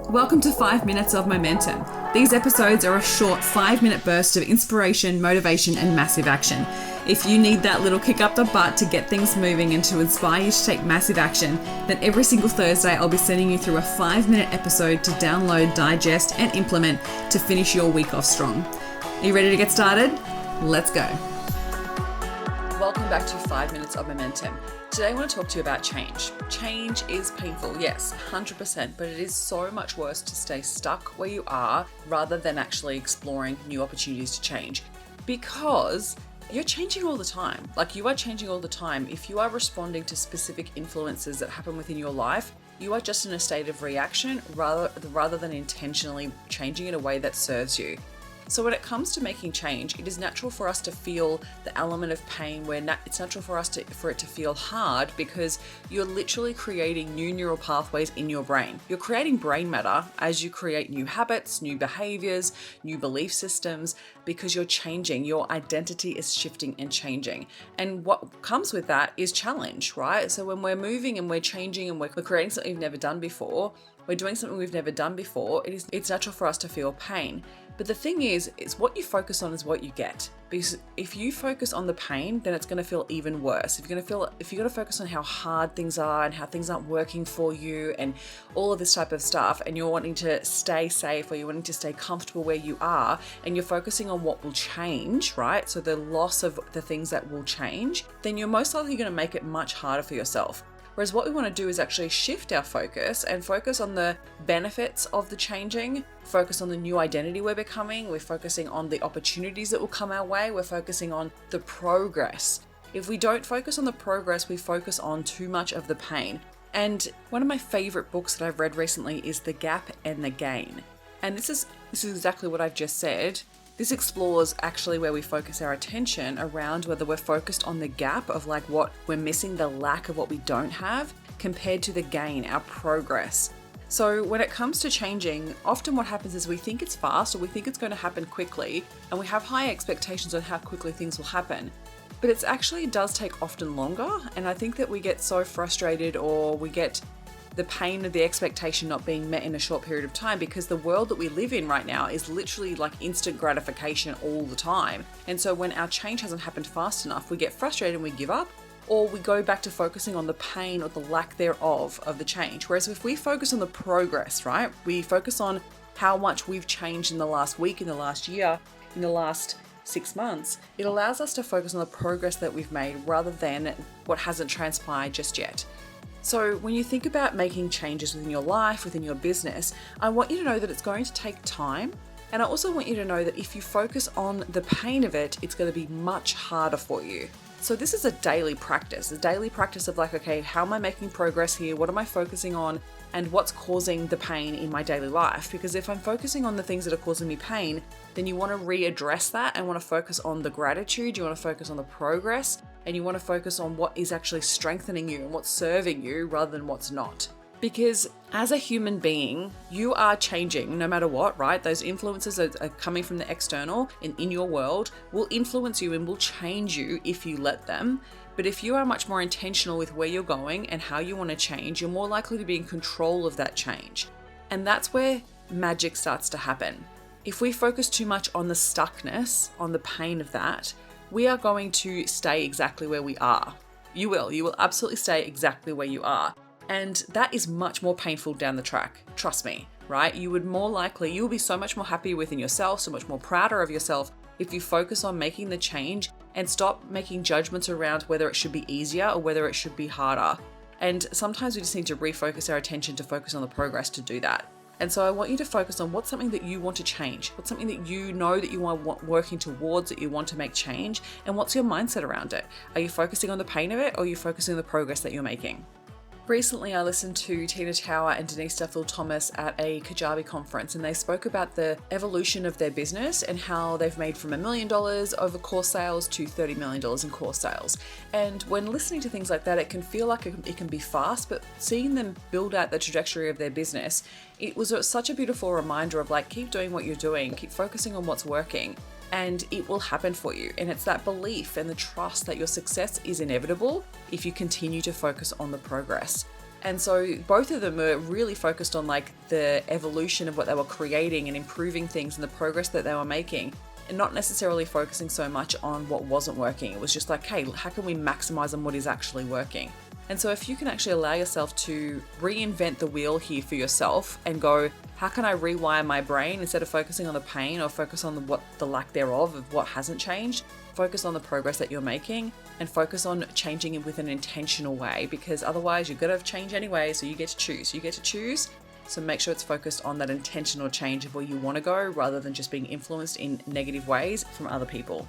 Welcome to 5 Minutes of Momentum. These episodes are a short 5-minute burst of inspiration, motivation, and massive action. If you need that little kick up the butt to get things moving and to inspire you to take massive action, then every single Thursday I'll be sending you through a 5-minute episode to download, digest, and implement to finish your week off strong. Are you ready to get started? Let's go. Welcome back to 5 Minutes of Momentum. Today I want to talk to you about change. Change is painful, yes, 100%, but it is so much worse to stay stuck where you are rather than actually exploring new opportunities to change, because you're changing all the time. Like, you are changing all the time. If you are responding to specific influences that happen within your life, you are just in a state of reaction rather than intentionally changing in a way that serves you. So when it comes to making change, it is natural for us to feel the element of pain where it's natural for it to feel hard, because you're literally creating new neural pathways in your brain. You're creating brain matter as you create new habits, new behaviors, new belief systems, because you're changing. Your identity is shifting and changing. And what comes with that is challenge, right? So when we're moving and we're changing and we're creating something we've never done before, we're doing something we've never done before, it's natural for us to feel pain. But the thing is what you focus on is what you get. Because if you focus on the pain, then it's going to feel even worse. If you're going to focus on how hard things are and how things aren't working for you and all of this type of stuff, and you're wanting to stay safe or you're wanting to stay comfortable where you are, and you're focusing on what will change, right? So the loss of the things that will change, then you're most likely going to make it much harder for yourself. Whereas what we want to do is actually shift our focus and focus on the benefits of the changing, focus on the new identity we're becoming, we're focusing on the opportunities that will come our way, we're focusing on the progress. If we don't focus on the progress, we focus on too much of the pain. And one of my favorite books that I've read recently is The Gap and the Gain. And this is exactly what I've just said. This explores actually where we focus our attention around whether we're focused on the gap of like what we're missing, the lack of what we don't have, compared to the gain, our progress. So when it comes to changing, often what happens is we think it's fast, or we think it's going to happen quickly, and we have high expectations on how quickly things will happen. But it actually does take often longer, and I think that we get so frustrated, or we get the pain of the expectation not being met in a short period of time, because the world that we live in right now is literally like instant gratification all the time. And so when our change hasn't happened fast enough, we get frustrated and we give up, or we go back to focusing on the pain or the lack thereof of the change. Whereas if we focus on the progress, right? We focus on how much we've changed in the last week, in the last year, in the last 6 months, it allows us to focus on the progress that we've made rather than what hasn't transpired just yet. So when you think about making changes within your life, within your business, I want you to know that it's going to take time. And I also want you to know that if you focus on the pain of it, it's going to be much harder for you. So this is a daily practice of like, okay, how am I making progress here? What am I focusing on? And what's causing the pain in my daily life? Because if I'm focusing on the things that are causing me pain, then you want to readdress that and want to focus on the gratitude, you want to focus on the progress, and you want to focus on what is actually strengthening you and what's serving you rather than what's not. Because as a human being, you are changing no matter what, right? Those influences that are coming from the external in your world will influence you and will change you if you let them. But if you are much more intentional with where you're going and how you want to change, you're more likely to be in control of that change. And that's where magic starts to happen. If we focus too much on the stuckness, on the pain of that, we are going to stay exactly where we are. You will absolutely stay exactly where you are. And that is much more painful down the track. Trust me, right? You'll be so much more happy within yourself, so much more prouder of yourself if you focus on making the change and stop making judgments around whether it should be easier or whether it should be harder. And sometimes we just need to refocus our attention to focus on the progress to do that. And so I want you to focus on what's something that you want to change, what's something that you know that you are working towards, that you want to make change, and what's your mindset around it? Are you focusing on the pain of it, or are you focusing on the progress that you're making? Recently, I listened to Tina Tower and Denise Duffield Thomas at a Kajabi conference, and they spoke about the evolution of their business and how they've made from $1 million over course sales to $30 million in course sales. And when listening to things like that, it can feel like it can be fast, but seeing them build out the trajectory of their business, it was such a beautiful reminder of like, keep doing what you're doing, keep focusing on what's working, and it will happen for you. And it's that belief and the trust that your success is inevitable if you continue to focus on the progress. And so both of them were really focused on like the evolution of what they were creating and improving things and the progress that they were making, and not necessarily focusing so much on what wasn't working. It was just like, hey, how can we maximize on what is actually working? And so if you can actually allow yourself to reinvent the wheel here for yourself and go, how can I rewire my brain instead of focusing on the pain or focus on the lack thereof of what hasn't changed? Focus on the progress that you're making and focus on changing it with an intentional way, because otherwise you're going to change anyway. So you get to choose. So make sure it's focused on that intentional change of where you want to go rather than just being influenced in negative ways from other people.